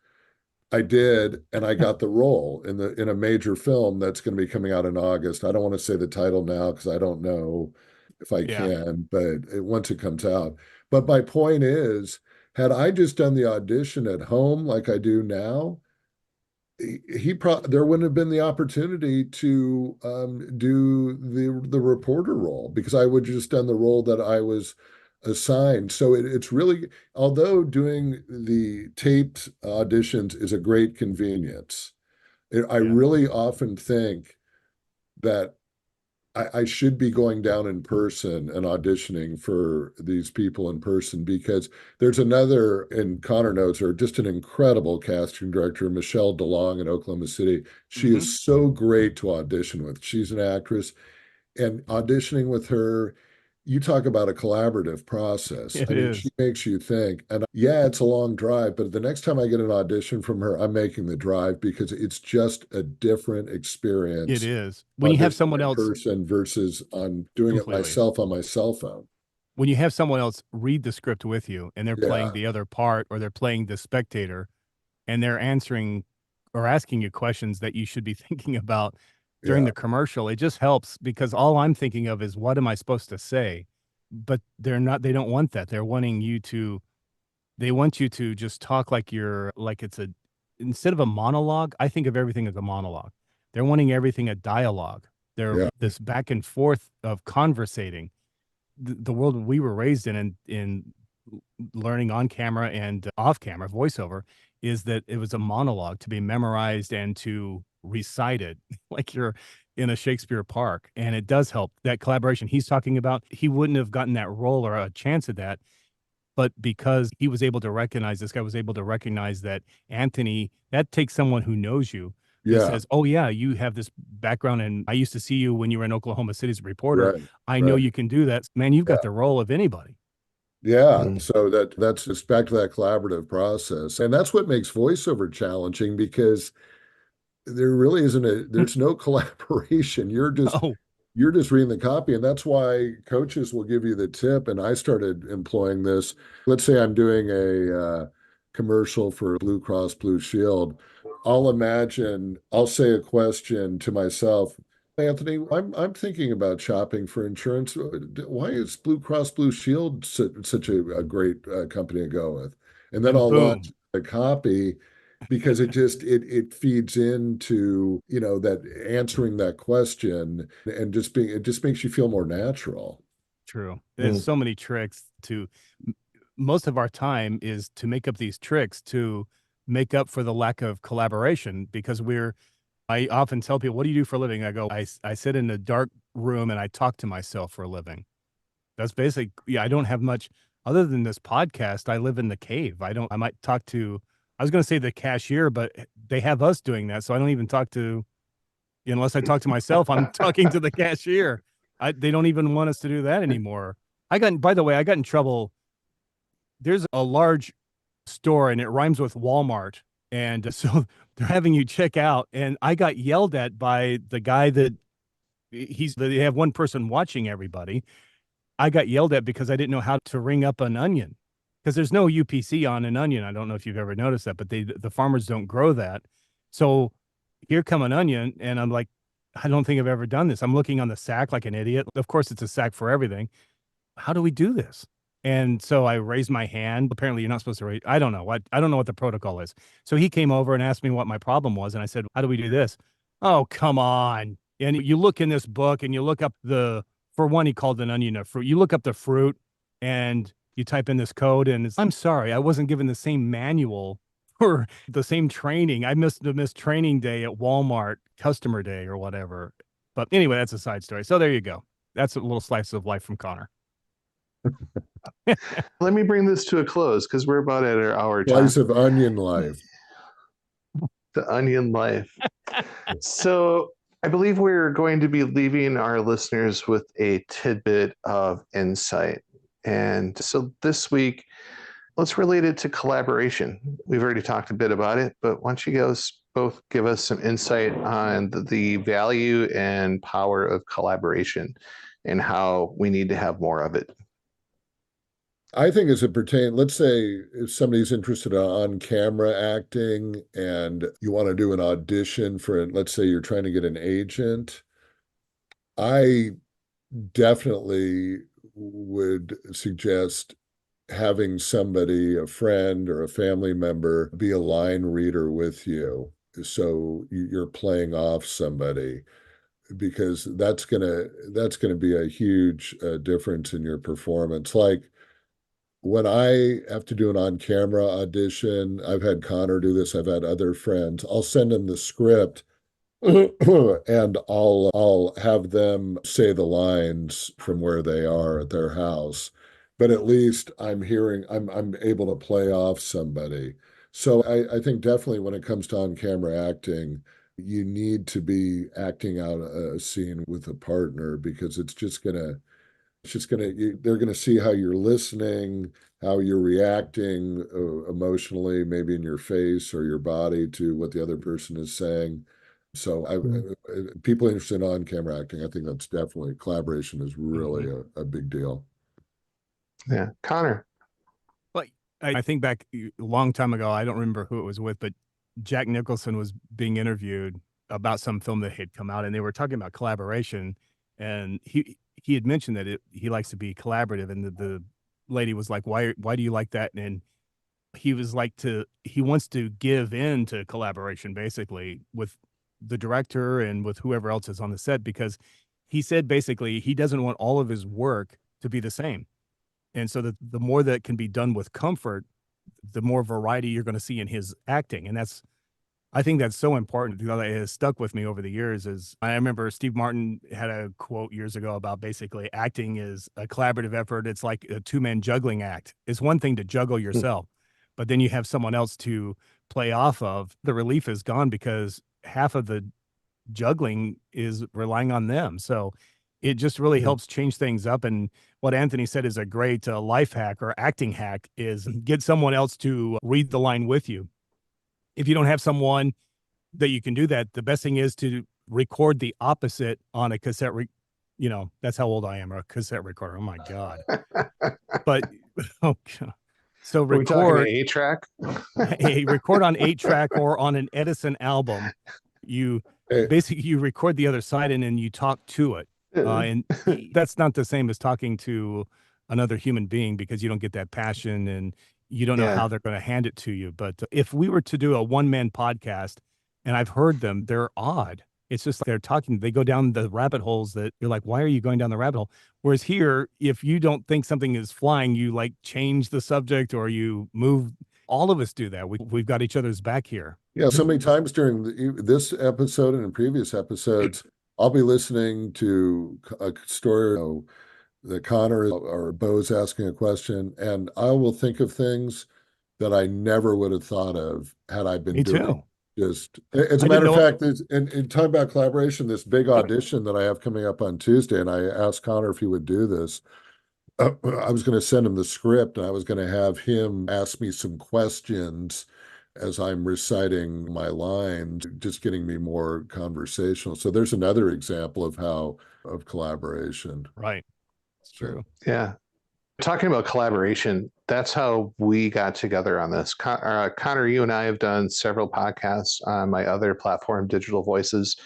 I did, and I got the role in a major film that's going to be coming out in August. I don't want to say the title now because I don't know if I can, but once it comes out. But my point is, had I just done the audition at home like I do now, there wouldn't have been the opportunity to do the reporter role, because I would just done the role that I was assigned. So it's really, although doing the taped auditions is a great convenience, I really often think that I should be going down in person and auditioning for these people in person, because there's another, and Connor knows her, just an incredible casting director, Michelle DeLong in Oklahoma City. She is so great to audition with. She's an actress, and auditioning with her, you talk about a collaborative process. It I mean, is. she makes you think. And yeah, it's a long drive, but the next time I get an audition from her, I'm making the drive, because it's just a different experience. It is. When you have someone else person versus on doing it myself on my cell phone. When you have someone else read the script with you and they're playing the other part, or they're playing the spectator, and they're answering or asking you questions that you should be thinking about during the commercial, it just helps, because all I'm thinking of is, what am I supposed to say? But they don't want that. They want you to just talk like instead of a monologue. I think of everything as a monologue. They're wanting everything a dialogue. They're this back and forth of conversating. The world we were raised in learning on camera and off camera voiceover is that it was a monologue to be memorized and to recited like you're in a Shakespeare park. And it does help that collaboration he's talking about. He wouldn't have gotten that role or a chance at that, but because this guy was able to recognize that Anthony, that takes someone who knows you. He says, oh yeah, you have this background, and I used to see you when you were in Oklahoma City as a reporter. I know you can do that. Man, you've got the role of anybody. So that's just back to that collaborative process. And that's what makes voiceover challenging, because there really there's no collaboration. You're just reading the copy. And that's why coaches will give you the tip. And I started employing this. Let's say I'm doing a commercial for Blue Cross Blue Shield. I'll say a question to myself. Anthony, I'm thinking about shopping for insurance. Why is Blue Cross Blue Shield such a great company to go with? And then I'll launch a copy, because it feeds into, that answering that question, and it just makes you feel more natural. True. There's so many tricks to most of our time is to make up these tricks to make up for the lack of collaboration because I often tell people, what do you do for a living? I go, I sit in a dark room and I talk to myself for a living. That's basically, yeah, I don't have much other than this podcast. I live in the cave. I might talk to, I was going to say the cashier, but they have us doing that. So I don't even talk to, unless I talk to myself, I'm talking to the cashier. They don't even want us to do that anymore. By the way, I got in trouble. There's a large store and it rhymes with Walmart. And so they're having you check out. And I got yelled at by the guy that they have one person watching everybody. I got yelled at because I didn't know how to ring up an onion because there's no UPC on an onion. I don't know if you've ever noticed that, but the farmers don't grow that. So here come an onion. And I'm like, I don't think I've ever done this. I'm looking on the sack like an idiot. Of course, it's a sack for everything. How do we do this? And so I raised my hand. Apparently, you're not supposed to raise. I don't know what the protocol is. So he came over and asked me what my problem was, and I said, "How do we do this?" Oh, come on! And you look in this book, and you look up for one, he called an onion a fruit. You look up the fruit, and you type in this code, and I'm sorry, I wasn't given the same manual or the same training. I missed training day at Walmart, customer day or whatever. But anyway, that's a side story. So there you go. That's a little slice of life from Connor. Let me bring this to a close because we're about at our hour time. Slice of onion life. The onion life. So I believe we're going to be leaving our listeners with a tidbit of insight. And so this week, let's relate it to collaboration. We've already talked a bit about it, but why don't you guys both give us some insight on the value and power of collaboration and how we need to have more of it? I think as it pertains, let's say if somebody's interested in on-camera acting and you want to do an audition for, let's say you're trying to get an agent, I definitely would suggest having somebody, a friend or a family member, be a line reader with you. So you're playing off somebody, because that's gonna be a huge difference in your performance. Like, when I have to do an on-camera audition, I've had Connor do this, I've had other friends, I'll send them the script and I'll have them say the lines from where they are at their house. But at least I'm able to play off somebody. So I think definitely when it comes to on-camera acting, you need to be acting out a scene with a partner, because they're gonna see how you're listening, how you're reacting emotionally, maybe in your face or your body to what the other person is saying. So people interested in on-camera acting, I think that's definitely, collaboration is really a big deal. Yeah. Connor. Well, I think back a long time ago, I don't remember who it was with, but Jack Nicholson was being interviewed about some film that had come out, and they were talking about collaboration, and he had mentioned that he likes to be collaborative, and the lady was like, why do you like that? And he was like, he wants to give in to collaboration, basically, with the director and with whoever else is on the set, because he said basically he doesn't want all of his work to be the same. And so the more that can be done with comfort, the more variety you're going to see in his acting. And I think that's so important. That has stuck with me over the years. Is I remember Steve Martin had a quote years ago about basically acting is a collaborative effort. It's like a two-man juggling act. It's one thing to juggle yourself, but then you have someone else to play off of. The relief is gone because half of the juggling is relying on them. So it just really helps change things up. And what Anthony said is a great life hack or acting hack is get someone else to read the line with you. If you don't have someone that you can do that, the best thing is to record the opposite on a cassette. That's how old I am, or a cassette recorder. Oh my God. But, okay. So record 8-track. record on 8-track or on an Edison album. You record the other side and then you talk to it. And that's not the same as talking to another human being, because you don't get that passion and you don't know Yeah. how they're going to hand it to you. But if we were to do a one-man podcast, and I've heard them, they're odd. It's just like they're talking, they go down the rabbit holes that you're like, why are you going down the rabbit hole? Whereas here, if you don't think something is flying, you like change the subject or you move. All of us do that. We've got each other's back here. Yeah, so many times during this episode and in previous episodes, I'll be listening to a story that Connor or Beau's asking a question, and I will think of things that I never would have thought of had I been Me doing too. just as a matter of fact, in talking about collaboration, this big audition that I have coming up on Tuesday, and I asked Connor if he would do this. I was going to send him the script, and I was going to have him ask me some questions as I'm reciting my lines, just getting me more conversational. So there's another example of collaboration. Right. It's true. Yeah. Talking about collaboration, that's how we got together on this. Connor, you and I have done several podcasts on my other platform, Digital Voices.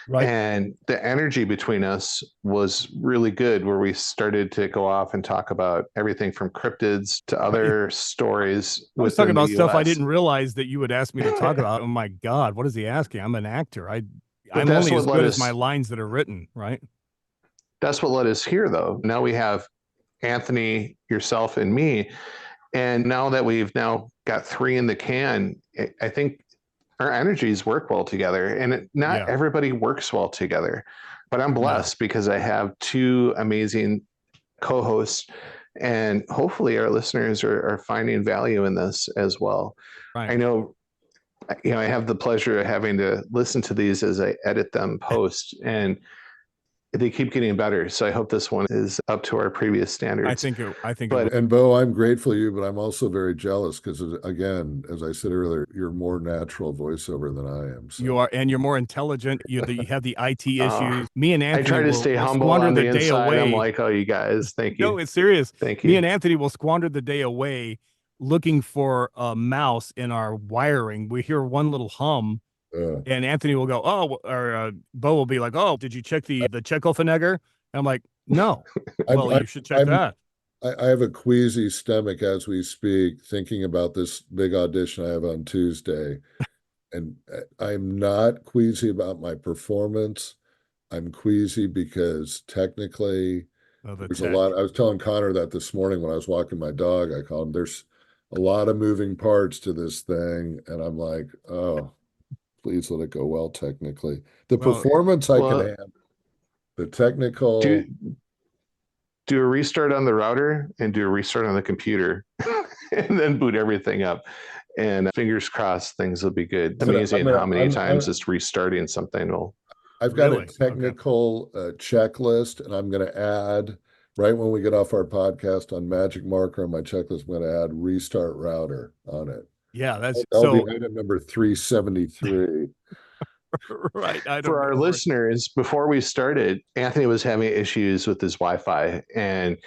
Right. And the energy between us was really good, where we started to go off and talk about everything from cryptids to other stories. I was talking about stuff I US. didn't realize that you would ask me to talk about. Oh my God, what is he asking? I'm an actor. I'm that's only as what good led as us- my lines that are written, right? That's what led us here, though. Now we have Anthony, yourself, and me. And now that we've now got 3 in the can, I think our energies work well together. And not Yeah. everybody works well together. But I'm blessed because I have 2 amazing co-hosts. And hopefully our listeners are finding value in this as well. Right. I know, I have the pleasure of having to listen to these as I edit them post, and they keep getting better. So I hope this one is up to our previous standards. I think And Beau, I'm grateful to you, but I'm also very jealous because, again, as I said earlier, you're more natural voiceover than I am. So. you are, and you're more intelligent. You have the IT issues. Me and Anthony I try to stay will humble squander on the day inside. away. I'm like, oh, you guys, thank you. No, it's serious. Thank you. Me and Anthony will squander the day away looking for a mouse in our wiring. We hear one little hum. And Anthony will go, oh, or Beau will be like, oh, did you check the Czechoslovakia? I'm like, no. Well, you should check that. I have a queasy stomach as we speak, thinking about this big audition I have on Tuesday. And I'm not queasy about my performance. I'm queasy because technically there's a lot. I was telling Connor that this morning when I was walking my dog. I called him, there's a lot of moving parts to this thing. And I'm like, oh, please let it go well technically. The performance I can have, the technical. Do a restart on the router and do a restart on the computer and then boot everything up. And fingers crossed, things will be good. It's amazing how many times just restarting something will. I've got a technical checklist, and I'm going to add, right when we get off our podcast, on magic marker on my checklist, I'm going to add restart router on it. Yeah, that'll be item number 373. Right. For our listeners, before we started, Anthony was having issues with his Wi-Fi, and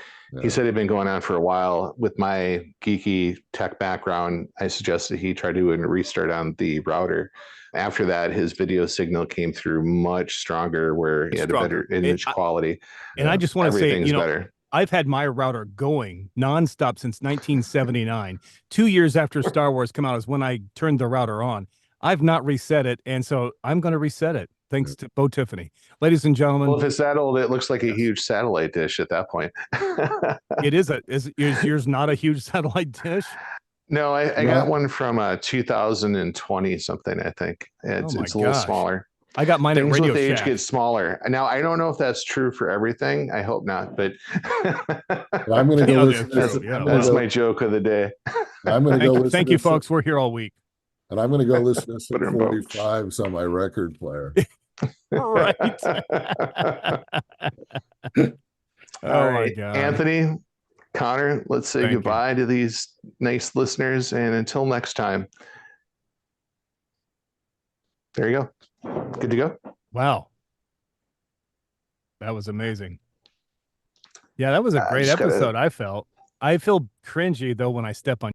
he said it had been going on for a while. With my geeky tech background, I suggested he try to do a restart on the router. After that, his video signal came through much stronger, where he had a better image quality. And I just want to say, better. I've had my router going nonstop since 1979. 2 years after Star Wars came out is when I turned the router on. I've not reset it, and so I'm going to reset it. Thanks to Beau Tiffany. Ladies and gentlemen. Well, if it's that old, it looks like a huge satellite dish at that point. It is. Is yours not a huge satellite dish? No, I got one from 2020 something, I think. It's a little smaller. I got mine at Radio with age Shack. get smaller. Now, I don't know if that's true for everything. I hope not, but I'm going to go listen. That's my joke of the day. I'm going to go listen. Thank you, folks. We're here all week. And I'm going to go listen to some 45s on my record player. Right. All right, Anthony, Connor, let's say goodbye to these nice listeners. And until next time, there you go. Good to go. Wow. That was amazing. Yeah, that was a great episode. I feel cringy, though, when I step on